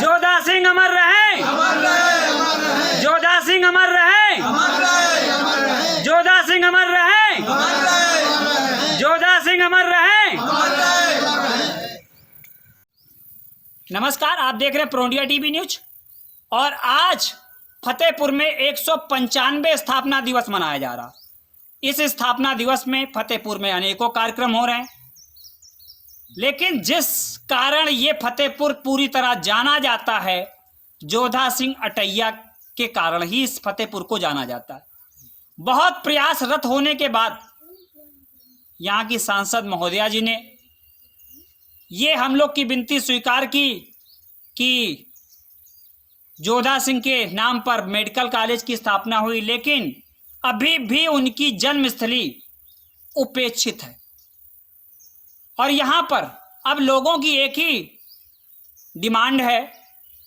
जोधा सिंह अमर रहे, जोधा सिंह अमर रहे, जोधा सिंह अमर रहे, जोधा सिंह अमर रहे। नमस्कार, आप देख रहे हैं प्रोंडिया टीवी न्यूज। और आज फतेहपुर में 195 स्थापना दिवस मनाया जा रहा। इस स्थापना दिवस में फतेहपुर में अनेकों कार्यक्रम हो रहे हैं, लेकिन जिस कारण ये फतेहपुर पूरी तरह जाना जाता है, जोधा सिंह अटैया के कारण ही इस फतेहपुर को जाना जाता है। बहुत प्रयासरत होने के बाद यहाँ की सांसद महोदया जी ने ये हम लोग की विनती स्वीकार की कि जोधा सिंह के नाम पर मेडिकल कॉलेज की स्थापना हुई, लेकिन अभी भी उनकी जन्मस्थली उपेक्षित है। और यहाँ पर अब लोगों की एक ही डिमांड है,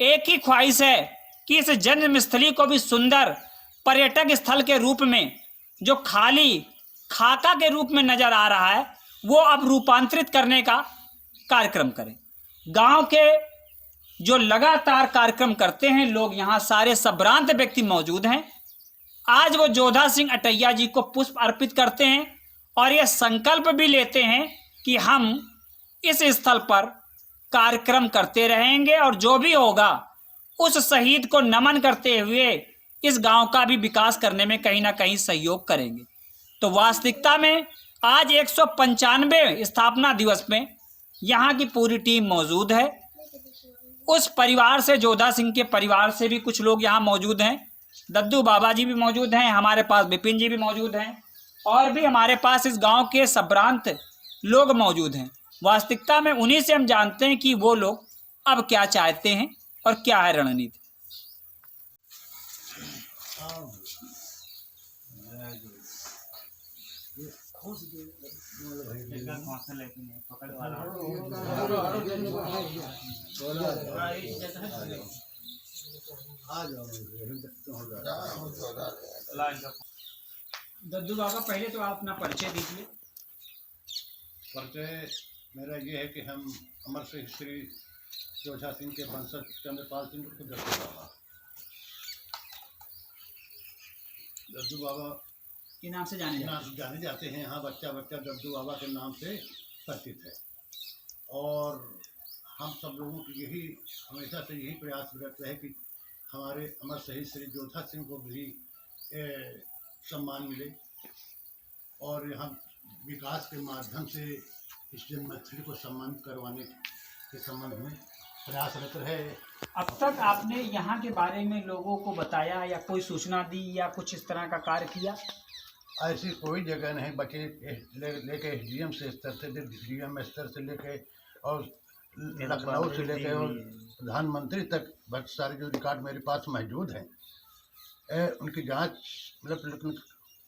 एक ही ख्वाहिश है कि इस जन्मस्थली को भी सुंदर पर्यटक स्थल के रूप में, जो खाली खाका के रूप में नजर आ रहा है, वो अब रूपांतरित करने का कार्यक्रम करें। गांव के जो लगातार कार्यक्रम करते हैं लोग, यहाँ सारे संभ्रांत व्यक्ति मौजूद हैं। आज वो जोधा सिंह अटैया जी को पुष्प अर्पित करते हैं और ये संकल्प भी लेते हैं कि हम इस स्थल पर कार्यक्रम करते रहेंगे और जो भी होगा उस शहीद को नमन करते हुए इस गांव का भी विकास करने में कहीं ना कहीं सहयोग करेंगे। तो वास्तविकता में आज 195 स्थापना दिवस में यहाँ की पूरी टीम मौजूद है। उस परिवार से, जोधा सिंह के परिवार से भी कुछ लोग यहाँ मौजूद हैं। दद्दू बाबा जी भी मौजूद हैं, हमारे पास विपिन जी भी मौजूद हैं, और भी हमारे पास इस गांव के संभ्रांत लोग मौजूद हैं। वास्तविकता में उन्हीं से हम जानते हैं कि वो लोग अब क्या चाहते हैं और क्या है रणनीति। दद्दू बाबा, पहले तो आप अपना परिचय दीजिए। परिचय मेरा ये है कि हम अमर सिंह श्री जोधा सिंह के वंशज चंद्रपाल सिंह के दद्दू बाबा। दद्दू बाबा के नाम से जाने जाते हैं। यहाँ बच्चा बच्चा दद्दू बाबा के नाम से परिचित है। और हम सब लोगों की यही हमेशा से यही प्रयास रहता है कि हमारे अमर शहीद श्री जोधा सिंह को भी सम्मान मिले, और यहाँ विकास के माध्यम से इस जन्मस्थली को सम्मानित करवाने के संबंध में प्रयासरत है। अब तक आपने यहाँ के बारे में लोगों को बताया या कोई सूचना दी या कुछ इस तरह का कार्य किया? ऐसी कोई जगह नहीं बची। लेके एसडीएम से स्तर से, डीएम स्तर से लेके और लखनऊ से लेके और प्रधानमंत्री तक बहुत सारे जो रिकॉर्ड मेरे पास मौजूद हैं, उनकी जांच मतलब, लेकिन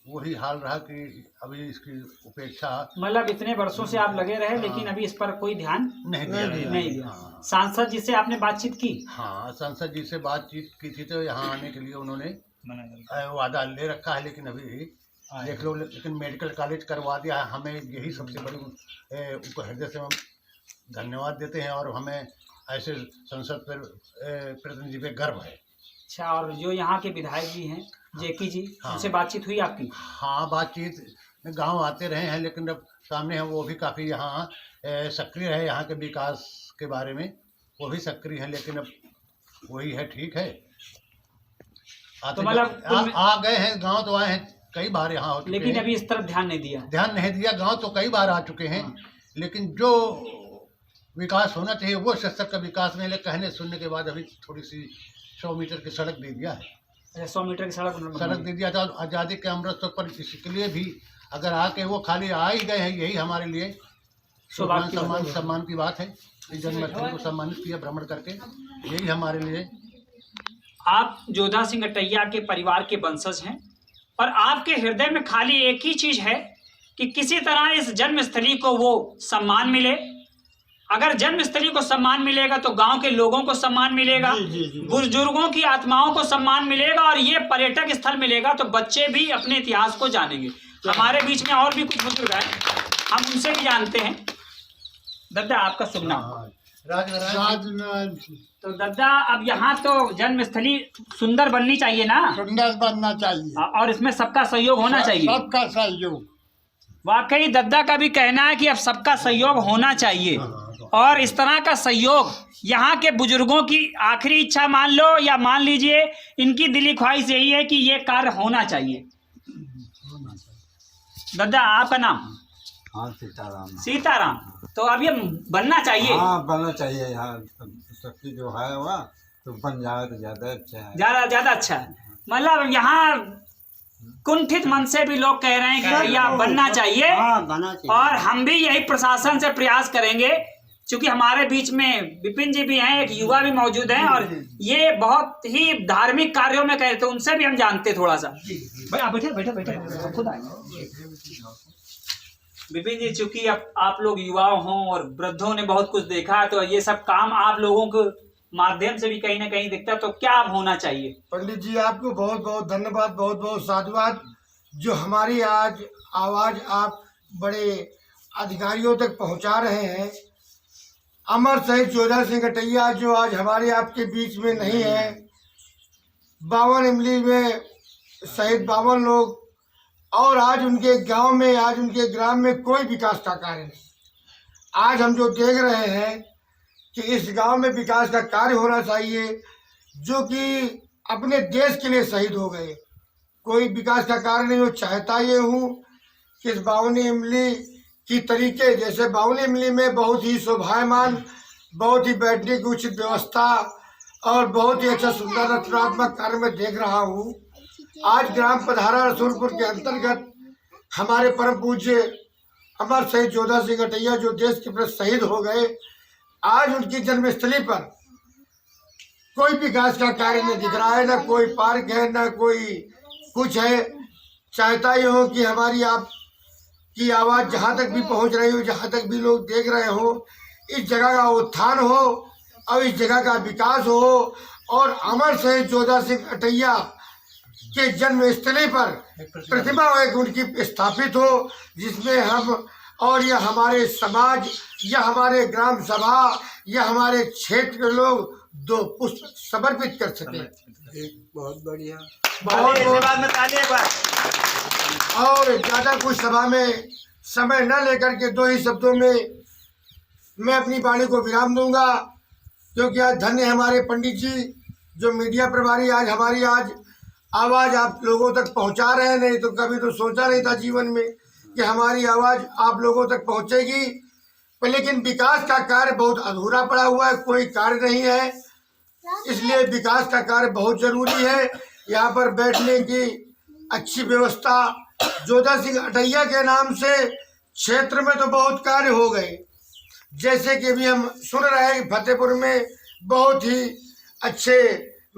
वही हाल रहा कि अभी इसकी उपेक्षा। मतलब इतने वर्षों से आप लगे रहे, लेकिन अभी इस पर कोई ध्यान नहीं दिया। सांसद जी से आपने बातचीत की? हाँ, सांसद जी से बातचीत की थी, तो यहाँ आने के लिए उन्होंने वादा ले रखा है, लेकिन अभी देख लो। लेकिन मेडिकल कॉलेज करवा दिया है। हमें यही सबसे बड़ी उनको हृदय से हम धन्यवाद देते हैं, और हमें ऐसे संसद पर प्रतिनिधि पे गर्व है। अच्छा, और जो यहाँ के विधायक जी हैं, जेकी जी, उनसे बातचीत हुई आपकी? हाँ, बातचीत गांव आते रहे हैं, लेकिन अब सामने हैं, वो भी काफ़ी यहाँ सक्रिय है। यहाँ के विकास के बारे में वो भी सक्रिय है, लेकिन अब वही है, ठीक है। तो मतलब आ गए हैं, गांव तो आए हैं कई बार यहाँ हो चुके हैं, लेकिन अभी इस तरफ ध्यान नहीं दिया। गांव तो कई बार आ चुके हैं। लेकिन जो विकास होना चाहिए वो स्तर का विकास नहीं। कहने सुनने के बाद अभी थोड़ी सी 100 मीटर की सड़क दे दिया है। 100 मीटर की सड़क दे दिया था आज़ादी के अमृत पर। इसके लिए भी अगर आके वो खाली आ ही गए हैं, यही हमारे लिए सम्मान की बात है। इस जन्मस्थली को सम्मानित किया भ्रमण करके, यही हमारे लिए। आप जोधा सिंह अटैया के परिवार के वंशज हैं, और आपके हृदय में खाली एक ही चीज है कि किसी तरह इस जन्मस्थली को वो सम्मान मिले। अगर जन्मस्थली को सम्मान मिलेगा तो गांव के लोगों को सम्मान मिलेगा, बुजुर्गों की आत्माओं को सम्मान मिलेगा, और ये पर्यटक स्थल मिलेगा तो बच्चे भी अपने इतिहास को जानेंगे। हमारे बीच में और भी कुछ बुजुर्ग हैं, हम उनसे भी जानते हैं। दादा, आपका शुभ नाम? राजमहल थी। तो दादा अब यहाँ तो जन्मस्थली सुंदर बननी चाहिए ना, सुंदर बनना चाहिए, और इसमें सबका सहयोग होना चाहिए। सबका सहयोग। वाकई दादा का भी कहना है कि अब सबका सहयोग होना चाहिए, और इस तरह का सहयोग यहाँ के बुजुर्गों की आखिरी इच्छा मान लो, या मान लीजिए इनकी दिली ख्वाहिश यही है कि ये कार्य होना चाहिए। दादा आपका नाम? हाँ, सीताराम। सीताराम। तो अब ये बनना चाहिए। हाँ, बनना चाहिए। यहाँ शक्ति जो है वह तो बन जाए तो ज्यादा अच्छा है। ज्यादा अच्छा है। मतलब यहाँ कुंठित मन से भी लोग कह रहे हैं कि भैया बनना चाहिए, हाँ, बनना चाहिए। और हम भी यही प्रशासन से प्रयास करेंगे, क्योंकि हमारे बीच में विपिन जी भी हैं, एक युवा भी मौजूद हैं, और ये बहुत ही धार्मिक कार्यों में कहते हैं, उनसे भी हम जानते थोड़ा सा। भाई आप बैठे बैठे बैठे, खुद आए विपिन जी। चूंकि अब आप लोग युवा हों और वृद्धों ने बहुत कुछ देखा, तो ये सब काम आप लोगों के माध्यम से भी कहीं ना कहीं दिखता, तो क्या अब होना चाहिए? पंडित जी आपको बहुत बहुत धन्यवाद, बहुत बहुत साधुवाद, जो हमारी आज आवाज आप बड़े अधिकारियों तक पहुंचा रहे हैं। अमर शहीद जोधा सिंह कटैया जो आज हमारे आपके बीच में नहीं है, 52 इमली में शहीद 52 लोग, और आज उनके गांव में, आज उनके ग्राम में कोई विकास का कार्य नहीं। आज हम जो देख रहे हैं कि इस गांव में विकास का कार्य होना चाहिए, जो कि अपने देश के लिए शहीद हो गए। कोई विकास का कार्य नहीं हो। चाहता ये हूँ कि इस बावनी इमली की तरीके, जैसे बावनी इमली में बहुत ही शोभायमान, बहुत ही बैठने की उचित व्यवस्था और बहुत ही अच्छा सुंदर रचनात्मक कार्य में देख रहा हूँ। आज ग्राम पधारा रसूलपुर के अंतर्गत हमारे परम पूज्य अमर शहीद जोधा सिंह कटैया जो देश के प्रति शहीद हो गए, आज उनकी जन्मस्थली पर कोई विकास का कार्य नहीं दिख रहा है, ना कोई पार्क है, ना कोई कुछ है। चाहता ये हो कि हमारी आप की आवाज़ जहाँ तक भी पहुँच रही हो, जहाँ तक भी लोग देख रहे हो, इस जगह का उत्थान हो और इस जगह का विकास हो, और अमर शहीद जोधा सिंह कटैया के जन्मस्थली पर प्रतिमा एक उनकी स्थापित हो, जिसमें हम और यह हमारे समाज, यह हमारे ग्राम सभा, यह हमारे क्षेत्र के लोग 2 पुष्प समर्पित कर सके। बहुत बढ़िया। बहुत और ज़्यादा कुछ सभा में समय न लेकर के 2 ही शब्दों में मैं अपनी वाणी को विराम दूंगा, क्योंकि आज धन्य हमारे पंडित जी जो मीडिया प्रभारी आज हमारी आज आवाज़ आप लोगों तक पहुंचा रहे हैं। नहीं तो कभी तो सोचा नहीं था जीवन में कि हमारी आवाज़ आप लोगों तक पहुंचेगी, पर लेकिन विकास का कार्य बहुत अधूरा पड़ा हुआ है, कोई कार्य नहीं है। इसलिए विकास का कार्य बहुत जरूरी है। यहाँ पर बैठने की अच्छी व्यवस्था, जोधा सिंह कटैया के नाम से क्षेत्र में तो बहुत कार्य हो गए, जैसे कि अभी हम सुन रहे हैं कि फतेहपुर में बहुत ही अच्छे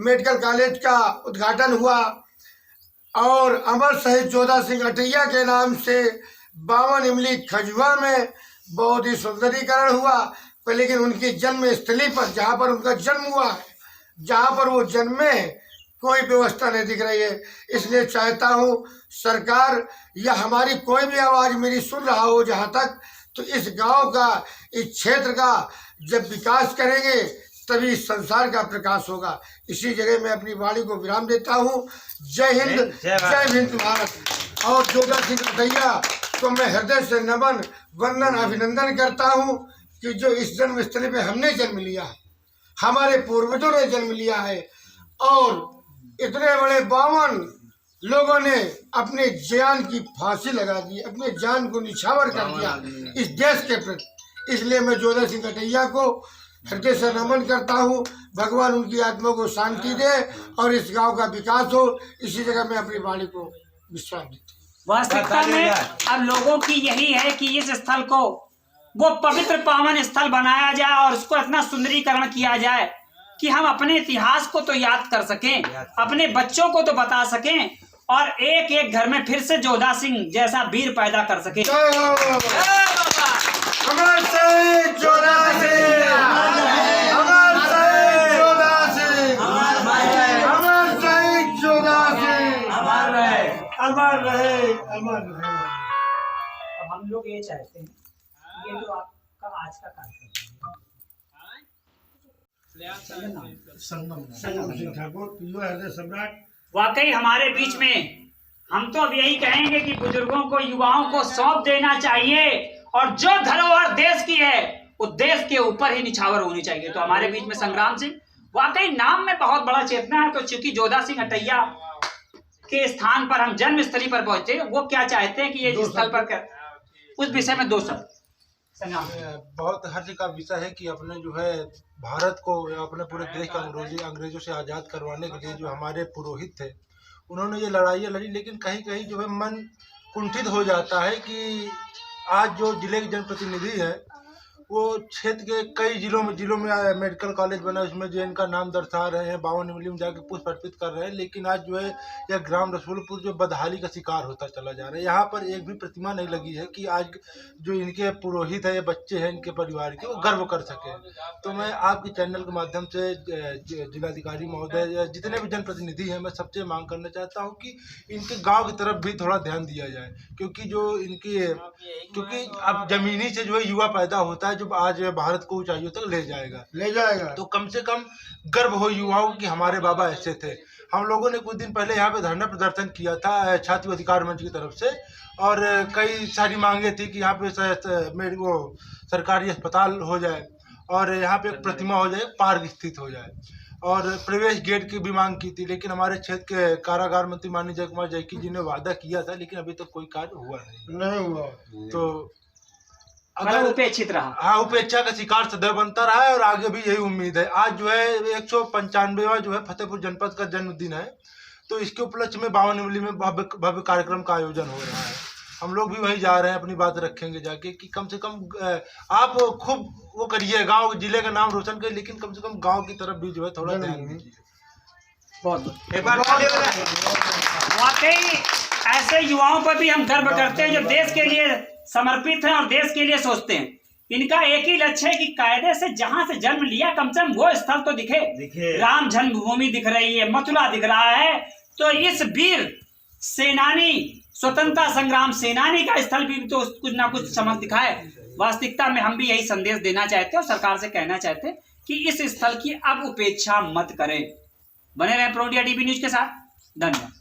मेडिकल कॉलेज का उद्घाटन हुआ, और अमर शहीद जोधा सिंह कटैया के नाम से 52 इमली खजुआ में बहुत ही सुंदरीकरण हुआ। पर लेकिन उनकी जन्म स्थली पर, जहाँ पर उनका जन्म हुआ है, जहाँ पर वो जन्मे, कोई व्यवस्था नहीं दिख रही है। इसलिए चाहता हूँ सरकार या हमारी कोई भी आवाज़ मेरी सुन रहा हो जहाँ तक, तो इस गांव का, इस क्षेत्र का जब विकास करेंगे तभी संसार का प्रकाश होगा। इसी जगह मैं अपनी वाणी को विराम देता हूँ। जय हिंद, जय हिंद भारत। और जोधा सिंह कटैया को मैं हृदय से नमन, वंदन, अभिनंदन करता हूँ कि जो इस जन्म स्थली पे हमने जन्म लिया है, हमारे पूर्वजों ने जन्म लिया है, और इतने बड़े 52 लोगों ने अपने जान की फांसी लगा दी, अपने जान को निछावर कर दिया इस देश के प्रति। इसलिए मैं जोधा सिंह कटैया को हृदय से नमन करता हूँ। भगवान उनकी आत्मा को शांति दे और इस गांव का विकास हो। इसी जगह मैं अपनी वाणी को विश्राम देता हूँ। वास्तविकता में अब लोगों की यही है कि इस स्थल को वो पवित्र पावन स्थल बनाया जाए और उसको इतना सुंदरीकरण किया जाए कि हम अपने इतिहास को तो याद कर सकें, अपने बच्चों को तो बता सकें, और एक एक घर में फिर से जोधा सिंह जैसा वीर पैदा कर सके। अमर शहीद जोधा सिंह, अमर शहीद जोधा सिंह, अमर शहीद जोधा सिंह, अमर रहे, अमर रहे, अमर रहे। अब हम लोग ये चाहते हैं, ये तो आपका आज का कार्यक्रम है, संगम सिंह ठाकुर, युवा हृदय सम्राट। वाकई हमारे बीच में हम तो अब यही कहेंगे कि बुजुर्गों को, युवाओं को सौंप देना चाहिए, और जो धरोहर देश की है वो देश के ऊपर ही निछावर होनी चाहिए। तो हमारे बीच में संग्राम सिंह, वाकई नाम में बहुत बड़ा चेतना है। तो चूंकि जोधा सिंह अटैया के स्थान पर हम जन्म स्थली पर पहुंचे, वो क्या चाहते हैं कि ये स्थल पर कर, उस विषय में 2 शब्द। संग्राम बहुत हर्ष का विषय है कि अपने जो है भारत को, अपने पूरे देश को अंग्रेजों से आज़ाद करवाने के लिए जो हमारे पुरोहित थे, उन्होंने ये लड़ाइयाँ लड़ी। लेकिन कहीं कहीं जो है मन कुंठित हो जाता है कि आज जो जिले के जनप्रतिनिधि है वो क्षेत्र के कई जिलों में मेडिकल कॉलेज बना, उसमें जो इनका नाम दर्शा रहे हैं, 52 मिली में जाकर पुष्प अर्पित कर रहे हैं। लेकिन आज जो है यह ग्राम रसूलपुर जो बदहाली का शिकार होता चला जा रहा है। यहाँ पर एक भी प्रतिमा नहीं लगी है कि आज जो इनके पुरोहित है, ये बच्चे हैं इनके परिवार के, वो गर्व कर सके। तो मैं आपके चैनल के माध्यम से जिलाधिकारी महोदय, जितने भी जनप्रतिनिधि हैं, मैं सबसे मांग करना चाहता हूँ कि इनके गाँव की तरफ भी थोड़ा ध्यान दिया जाए, क्योंकि अब जमीनी से जो है युवा पैदा होता है जो आज भारत को ऊंचाइयों तक ले जाएगा। तो कम से कम गर्व हो युवाओं कि हमारे बाबा ऐसे थे। हम लोगों ने कुछ दिन पहले यहाँ पे धरना प्रदर्शन किया था छात्र अधिकार मंच की तरफ से, और कई सारी मांगे थी कि यहाँ पे वो सरकारी अस्पताल हो जाए, और यहाँ पे एक प्रतिमा हो जाए, पार्क स्थित हो जाए, और प्रवेश गेट की भी मांग की थी। लेकिन हमारे क्षेत्र के कारागार मंत्री माननीय जय कुमार जैकी जी ने वादा किया था, लेकिन अभी तक कोई कार्य हुआ नहीं हुआ। तो अगर उपेक्षित रहा, हाँ, उपेक्षा का शिकार सदैव बनता रहा है, और आगे भी यही उम्मीद है। आज जो है 195वां जो है फतेहपुर जनपद का जन्मदिन है, तो इसके उपलक्ष्य में 52 मिली में भव्य कार्यक्रम का आयोजन हो रहा है। हम लोग भी वहीं जा रहे हैं, अपनी बात रखेंगे जाके कि कम से कम आप खूब वो करिए, गांव जिले का नाम रोशन करिए, लेकिन कम से कम गांव की तरफ भी जो है थोड़ा ध्यान दीजिए। वाकई ऐसे युवाओं पर भी हम गर्व करते हैं जो देश के लिए समर्पित हैं और देश के लिए सोचते हैं। इनका एक ही लक्ष्य है कि कायदे से जहां से जन्म लिया कम से कम वो स्थल तो दिखे। राम जन्मभूमि दिख रही है, मथुरा दिख रहा है, तो इस वीर सेनानी, स्वतंत्रता संग्राम सेनानी का स्थल भी तो कुछ ना कुछ चमक दिखाए। वास्तविकता में हम भी यही संदेश देना चाहते हैं और सरकार से कहना चाहते हैं कि इस स्थल की अब उपेक्षा मत करें। बने रहें प्रोंडिया टीवी न्यूज के साथ। धन्यवाद।